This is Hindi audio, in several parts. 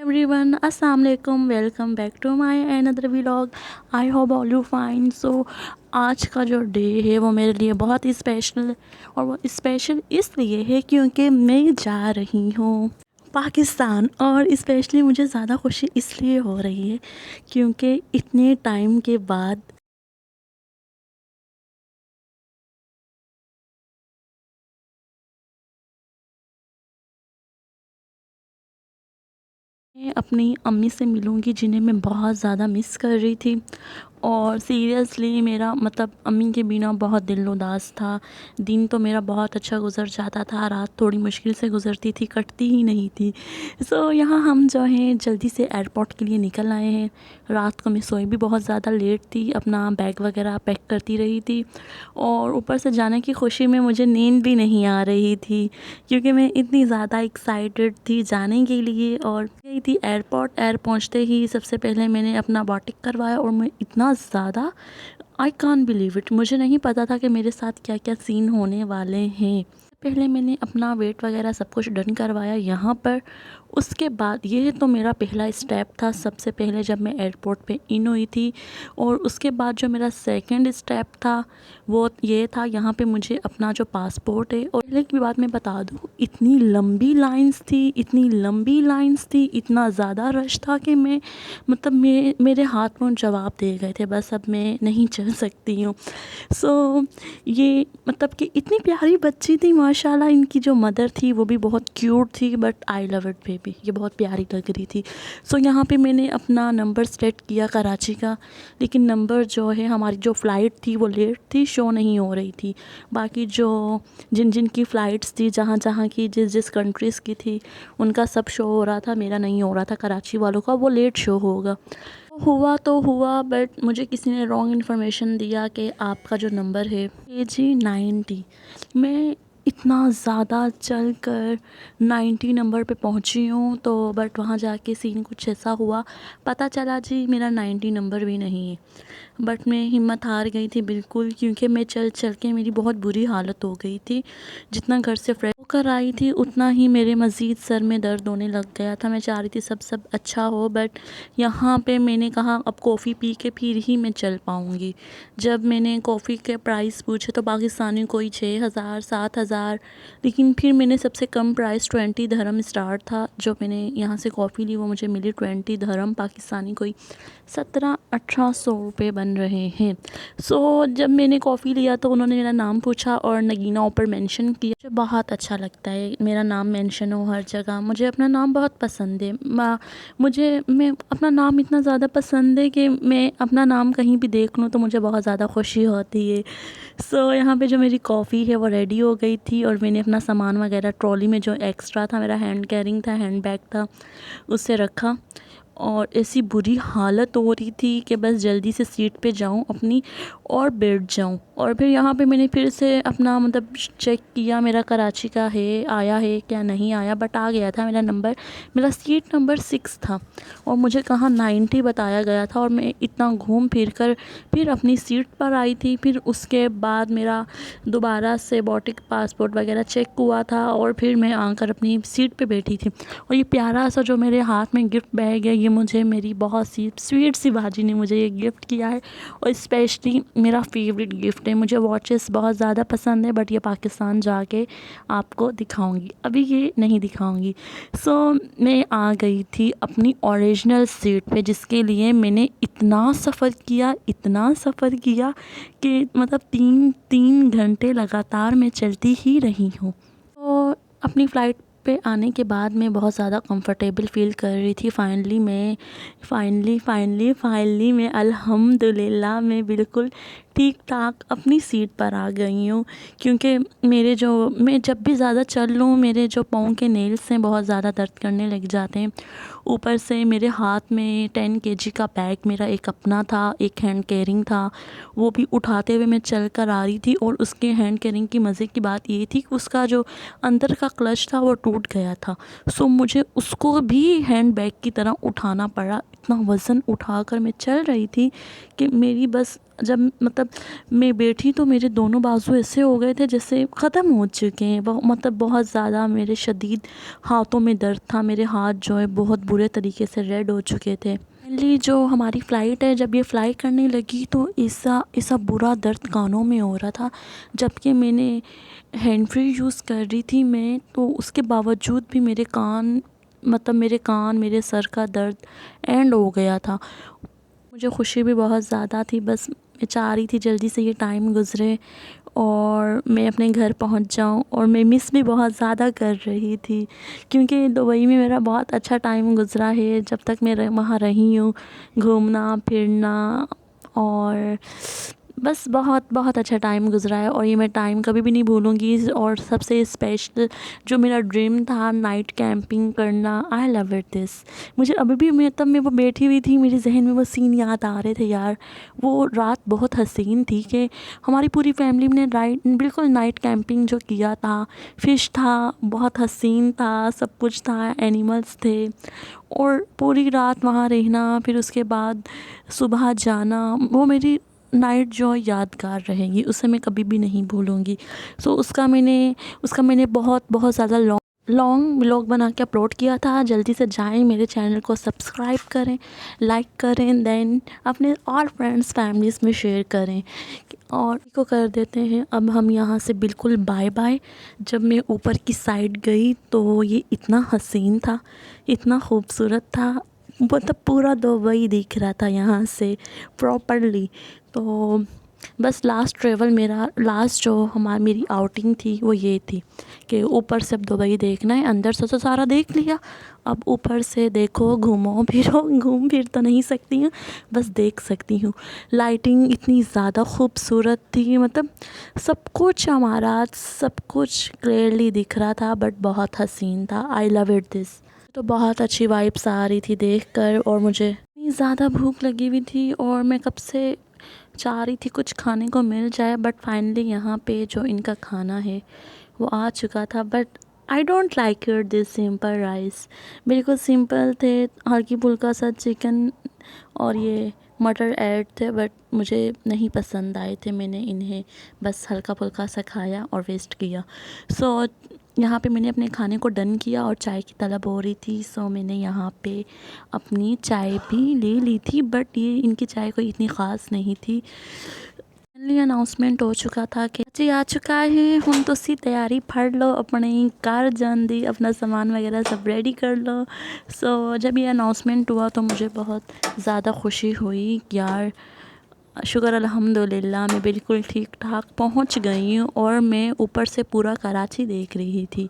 एवरीवन, अस्सलाम वालेकुम। Welcome back to my another vlog. I hope all you fine. So आज का जो डे है वो मेरे लिए बहुत ही स्पेशल है, और वो स्पेशल इसलिए है क्योंकि मैं जा रही हूँ पाकिस्तान। और स्पेशली मुझे ज़्यादा खुशी इसलिए हो रही है क्योंकि इतने टाइम के बाद मैं अपनी अम्मी से मिलूँगी, जिन्हें मैं बहुत ज़्यादा मिस कर रही थी। और सीरियसली मेरा अम्मी के बिना बहुत दिल उदास था। दिन तो मेरा बहुत अच्छा गुज़र जाता था, रात थोड़ी मुश्किल से गुज़रती थी, कटती ही नहीं थी। सो यहाँ हम जो हैं जल्दी से एयरपोर्ट के लिए निकल आए हैं। रात को मैं सोई भी बहुत ज़्यादा लेट थी, अपना बैग वगैरह पैक करती रही थी, और ऊपर से जाने की खुशी में मुझे नींद भी नहीं आ रही थी क्योंकि मैं इतनी ज़्यादा एक्साइटेड थी जाने के लिए। और गई थी एयरपोर्ट। एयर पहुँचते ही सबसे पहले मैंने अपना बोटिक करवाया, और मैं इतना ज़्यादा आई कान बिलीव इट, मुझे नहीं पता था कि मेरे साथ क्या क्या सीन होने वाले हैं। पहले मैंने अपना वेट वगैरह सब कुछ डन करवाया यहाँ पर। उसके बाद ये तो मेरा पहला स्टेप था, सबसे पहले जब मैं एयरपोर्ट पे इन हुई थी। और उसके बाद जो मेरा सेकंड स्टेप था वो ये था, यहाँ पे मुझे अपना जो पासपोर्ट है। और पहले की बात मैं बता दूँ, इतनी लंबी लाइंस थी, इतनी लंबी लाइंस थी, इतना ज़्यादा रश था कि मेरे हाथ में जवाब दे गए थे, बस अब मैं नहीं चल सकती हूँ। सो ये कि इतनी प्यारी बच्ची थी माशाल्लाह। इनकी जो मदर थी वो भी बहुत क्यूट थी, but I love it baby, ये बहुत प्यारी लग रही थी। सो यहाँ पे मैंने अपना नंबर सेट किया कराची का, लेकिन नंबर जो है, हमारी जो फ़्लाइट थी वो लेट थी, शो नहीं हो रही थी। बाकी जो जिन जिन की फ़्लाइट्स थी, जहाँ जहाँ की जिस जिस कंट्रीज़ की थी, उनका सब शो हो रहा था, मेरा नहीं हो रहा था। कराची वालों का वो लेट शो होगा। हुआ तो हुआ, बट मुझे किसी ने रॉन्ग इन्फॉर्मेशन दिया कि आपका जो नंबर है AG90। मैं इतना ज़्यादा चल कर 90 नंबर पे पहुंची हूँ, तो बट वहाँ जाके सीन कुछ ऐसा हुआ, पता चला जी मेरा 90 नंबर भी नहीं है। बट मैं हिम्मत हार गई थी बिल्कुल, क्योंकि मैं चल चल के मेरी बहुत बुरी हालत हो गई थी। जितना घर से फ्रेश होकर आई थी उतना ही मेरे मज़ीद सर में दर्द होने लग गया था। मैं चाह रही थी सब अच्छा हो, बट यहाँ पे मैंने कहा अब कॉफ़ी पी के फिर ही मैं चल पाऊँगी। जब मैंने कॉफ़ी के प्राइस पूछे तो पाकिस्तानी कोई 6,000 7,000, लेकिन फिर मैंने सबसे कम प्राइस 20 धर्म स्टार्ट था। जो मैंने यहाँ से कॉफ़ी ली वो मुझे मिली 20 धर्म, पाकिस्तानी कोई 1700-1800 रुपये बन रहे हैं। सो जब मैंने कॉफ़ी लिया तो उन्होंने मेरा नाम पूछा और नगीना ऊपर मेंशन किया। मुझे बहुत अच्छा लगता है मेरा नाम मेंशन हो हर जगह, मुझे अपना नाम बहुत पसंद है। मैं अपना नाम इतना ज़्यादा पसंद है कि मैं अपना नाम कहीं भी देख लूँ तो मुझे बहुत ज़्यादा खुशी होती है। सो यहाँ पे जो मेरी कॉफ़ी है वो रेडी हो गई थी, और मैंने अपना सामान वगैरह ट्रॉली में जो एक्स्ट्रा था, मेरा हैंड कैरिंग था, हैंड बैग था, उससे रखा। और ऐसी बुरी हालत हो रही थी कि बस जल्दी से सीट पे जाऊं अपनी और बैठ जाऊं। और फिर यहाँ पे मैंने फिर से अपना चेक किया, मेरा कराची का है, आया है क्या नहीं आया, बट आ गया था मेरा नंबर। मेरा सीट नंबर 6 था, और मुझे कहाँ 90 बताया गया था। और मैं इतना घूम फिर कर फिर अपनी सीट पर आई थी। फिर उसके बाद मेरा दोबारा से बोटिक पासपोर्ट वगैरह चेक हुआ था, और फिर मैं आकर अपनी सीट पे बैठी थी। और ये प्यारा सा जो मेरे हाथ में गिफ्ट बैग है, ये मुझे मेरी बहुत सी स्वीट सी भाजी ने मुझे ये गिफ्ट किया है। और स्पेशली मेरा फेवरेट गिफ्ट है। मुझे वॉचेस बहुत ज़्यादा पसंद है, बट ये पाकिस्तान जाके आपको दिखाऊंगी, अभी ये नहीं दिखाऊंगी। सो मैं आ गई थी अपनी ओरिजिनल सीट पे, जिसके लिए मैंने इतना सफ़र किया, इतना सफ़र किया कि 3 घंटे लगातार मैं चलती ही रही हूँ। तो अपनी फ़्लाइट पे आने के बाद मैं बहुत ज़्यादा कंफर्टेबल फ़ील कर रही थी। फाइनली मैं अल्हम्दुलिल्लाह मैं बिल्कुल ठीक ठाक अपनी सीट पर आ गई हूँ। क्योंकि मैं जब भी ज़्यादा चल लूँ, मेरे जो पाँव के नेल्स हैं बहुत ज़्यादा दर्द करने लग जाते हैं। ऊपर से मेरे हाथ में 10 केजी का बैग मेरा एक अपना था, एक हैंड कैरिंग था, वो भी उठाते हुए मैं चल कर आ रही थी। और उसके हैंड कैरिंग की मज़े की बात ये थी कि उसका जो अंदर का क्लच था वो टूट गया था। सो मुझे उसको भी हैंड बैग की तरह उठाना पड़ा। इतना वज़न उठाकर मैं चल रही थी कि मेरी बस जब मतलब मैं बैठी तो मेरे दोनों बाजू ऐसे हो गए थे जैसे ख़त्म हो चुके हैं। मतलब बहुत ज़्यादा मेरे शदीद हाथों में दर्द था, मेरे हाथ जो है बहुत बुरे तरीके से रेड हो चुके थे। फाइनली जो हमारी फ़्लाइट है, जब ये फ़्लाई करने लगी तो ऐसा ऐसा बुरा दर्द कानों में हो रहा था, जबकि मैंने हैंड फ्री यूज़ कर रही थी मैं, तो उसके बावजूद भी मेरे कान, मतलब मेरे सर का दर्द एंड हो गया था। मुझे खुशी भी बहुत ज़्यादा थी, बस मैं चाह रही थी जल्दी से ये टाइम गुज़रे और मैं अपने घर पहुंच जाऊं। और मैं मिस भी बहुत ज़्यादा कर रही थी, क्योंकि दुबई में मेरा बहुत अच्छा टाइम गुज़रा है जब तक मैं वहाँ रही हूँ। घूमना फिरना और बस बहुत बहुत अच्छा टाइम गुज़रा है, और ये मैं टाइम कभी भी नहीं भूलूँगी। और सबसे स्पेशल जो मेरा ड्रीम था नाइट कैंपिंग करना, आई लव इट दिस। मुझे अभी भी, मैं वो बैठी हुई थी, मेरे जहन में वो सीन याद आ रहे थे यार। वो रात बहुत हसीन थी कि हमारी पूरी फैमिली ने बिल्कुल नाइट कैंपिंग जो किया था। फ़िश था, बहुत हसीन था, सब कुछ था, एनिमल्स थे, और पूरी रात वहाँ रहना, फिर उसके बाद सुबह जाना, वो मेरी नाइट जो यादगार रहेगी, उसे मैं कभी भी नहीं भूलूँगी। सो उसका मैंने बहुत बहुत ज़्यादा लॉन्ग व्लॉग बना के अपलोड किया था। जल्दी से जाएं, मेरे चैनल को सब्सक्राइब करें, लाइक करें, देन अपने और फ्रेंड्स फैमिलीज़ में शेयर करें। और को कर देते हैं अब हम यहाँ से बिल्कुल बाय बाय। जब मैं ऊपर की साइड गई तो ये इतना हसीन था, इतना खूबसूरत था, मतलब पूरा दुबई दिख रहा था यहाँ से प्रॉपरली। तो बस लास्ट जो मेरी आउटिंग थी वो ये थी कि ऊपर से अब दुबई देखना है, अंदर से तो सारा देख लिया, अब ऊपर से देखो, घूमो फिरो। घूम फिर तो नहीं सकती हूँ, बस देख सकती हूँ। लाइटिंग इतनी ज़्यादा खूबसूरत थी, मतलब सब कुछ क्लियरली दिख रहा था, बट बहुत हसीन था। I love it this. तो बहुत अच्छी वाइब्स आ रही थी देखकर, और मुझे इतनी ज़्यादा भूख लगी हुई थी और मैं कब से चाह रही थी कुछ खाने को मिल जाए। बट फाइनली यहाँ पे जो इनका खाना है वो आ चुका था। But I don't like it this simple rice, बिल्कुल सिंपल थे, हल्की फुल्का सा चिकन और ये मटर ऐड थे, बट मुझे नहीं पसंद आए थे। मैंने इन्हें बस हल्का फुल्का सा खाया और वेस्ट किया। सो यहाँ पे मैंने अपने खाने को डन किया और चाय की तलब हो रही थी, सो मैंने यहाँ पे अपनी चाय भी ले ली थी, बट ये इनकी चाय कोई इतनी ख़ास नहीं थी। फाइनली अनाउंसमेंट हो चुका था कि जी आ चुका है, हम तो सी तैयारी फड़ लो, अपनी कार जान दी, अपना सामान वगैरह सब रेडी कर लो। सो जब ये अनाउंसमेंट हुआ तो मुझे बहुत ज़्यादा खुशी हुई यार, शुक्र अल्हम्दुलिल्लाह मैं बिल्कुल ठीक ठाक पहुंच गई हूँ और मैं ऊपर से पूरा कराची देख रही थी।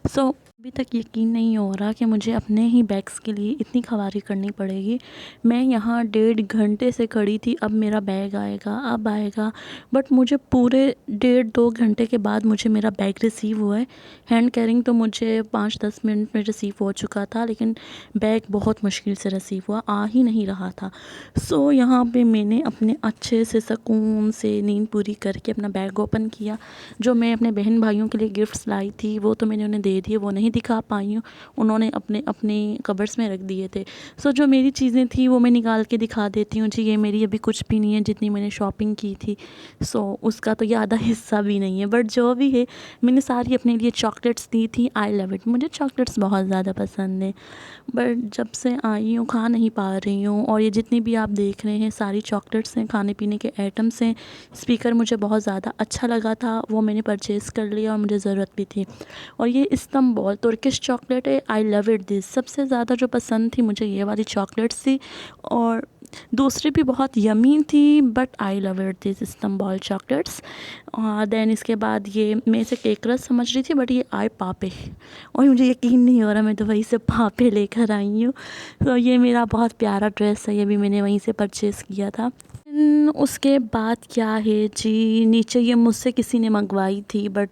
सो अभी तक यकीन नहीं हो रहा कि मुझे अपने ही बैग्स के लिए इतनी खवारी करनी पड़ेगी। मैं यहाँ 1.5 घंटे से खड़ी थी, अब मेरा बैग आएगा, अब आएगा, बट मुझे पूरे 1.5-2 घंटे के बाद मुझे मेरा बैग रिसीव हुआ है। हैंड कैरिंग तो मुझे 5-10 मिनट में रिसीव हो चुका था, लेकिन बैग बहुत मुश्किल से रिसीव हुआ, आ ही नहीं रहा था। सो यहाँ पे मैंने अपने अच्छे से सुकून से नींद पूरी करके अपना बैग ओपन किया। जो मैं अपने बहन भाइयों के लिए गिफ्ट्स लाई थी वो तो मैंने उन्हें दे दिए, वो नहीं दिखा पाई हूँ, उन्होंने अपने अपने कबर्ड्स में रख दिए थे। सो जो मेरी चीज़ें थी वो मैं निकाल के दिखा देती हूँ। जी ये मेरी अभी कुछ भी नहीं है जितनी मैंने शॉपिंग की थी, सो उसका तो ये आधा हिस्सा भी नहीं है, बट जो भी है मैंने सारी अपने लिए चॉकलेट्स दी थी। आई लव इट, मुझे चॉकलेट्स बहुत ज़्यादा पसंद है, बट जब से आई हूँ खा नहीं पा रही हूँ। और ये जितनी भी आप देख रहे हैं सारी चॉकलेट्स हैं, खाने पीने के आइटम्स हैं। स्पीकर मुझे बहुत ज़्यादा अच्छा लगा था, वो मैंने परचेज़ कर लिया और मुझे ज़रूरत भी थी। और ये इस्तंबुल तुर्किश चॉकलेट है, आई लव इट दिस। सबसे ज़्यादा जो पसंद थी मुझे ये वाली चॉकलेट्स थी, और दूसरी भी बहुत यमी थी, but I love it this Istanbul chocolates. और दैन इसके बाद ये मैं इसे केक रस समझ रही थी, बट ये आए पापे, और मुझे यकीन नहीं हो रहा मैं तो वहीं से पापे लेकर आई हूँ। तो ये मेरा बहुत प्यारा ड्रेस है, ये भी मैंने वहीं से परचेज़ किया था। उसके बाद क्या है जी, नीचे ये मुझसे किसी ने मंगवाई थी, बट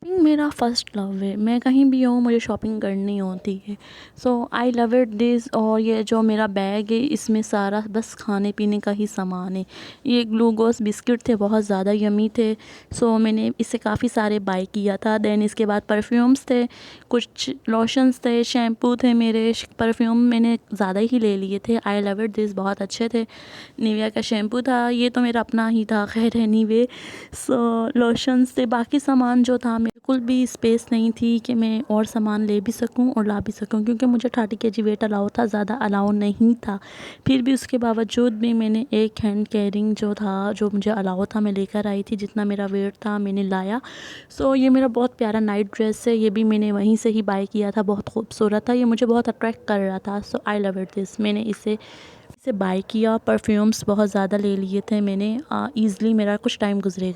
शॉपिंग मेरा फर्स्ट लव है। मैं कहीं भी हूँ मुझे शॉपिंग करनी होती है। सो आई लव इट दिस। और ये जो मेरा बैग है इसमें सारा बस खाने पीने का ही सामान है। ये ग्लूकोस बिस्किट थे, बहुत ज़्यादा यमी थे। सो मैंने इससे काफ़ी सारे बाय किया था। देन इसके बाद परफ्यूम्स थे, कुछ लोशंस थे, शैम्पू थे मेरे। परफ्यूम मैंने ज़्यादा ही ले लिए थे। आई लव इट दिस, बहुत अच्छे थे। निविया का शैम्पू था, ये तो मेरा अपना ही था, खैर एनीवे। सो लोशंस थे। बाकी सामान जो था, बिल्कुल भी स्पेस नहीं थी कि मैं और सामान ले भी सकूं और ला भी सकूं, क्योंकि मुझे 30 केजी वेट अलाउ था, ज़्यादा अलाउ नहीं था। फिर भी उसके बावजूद भी मैंने एक हैंड कैरिंग जो था, जो मुझे अलाउ था, मैं लेकर आई थी। जितना मेरा वेट था मैंने लाया। सो ये मेरा बहुत प्यारा नाइट ड्रेस है। ये भी मैंने वहीं से ही बाय किया था। बहुत खूबसूरत था, ये मुझे बहुत अट्रैक्ट कर रहा था। सो आई लव इट दिस। मैंने इसे बाय किया। परफ्यूम्स बहुत ज़्यादा ले लिए थे मैंने। ईज़िली मेरा कुछ टाइम गुजरेगा।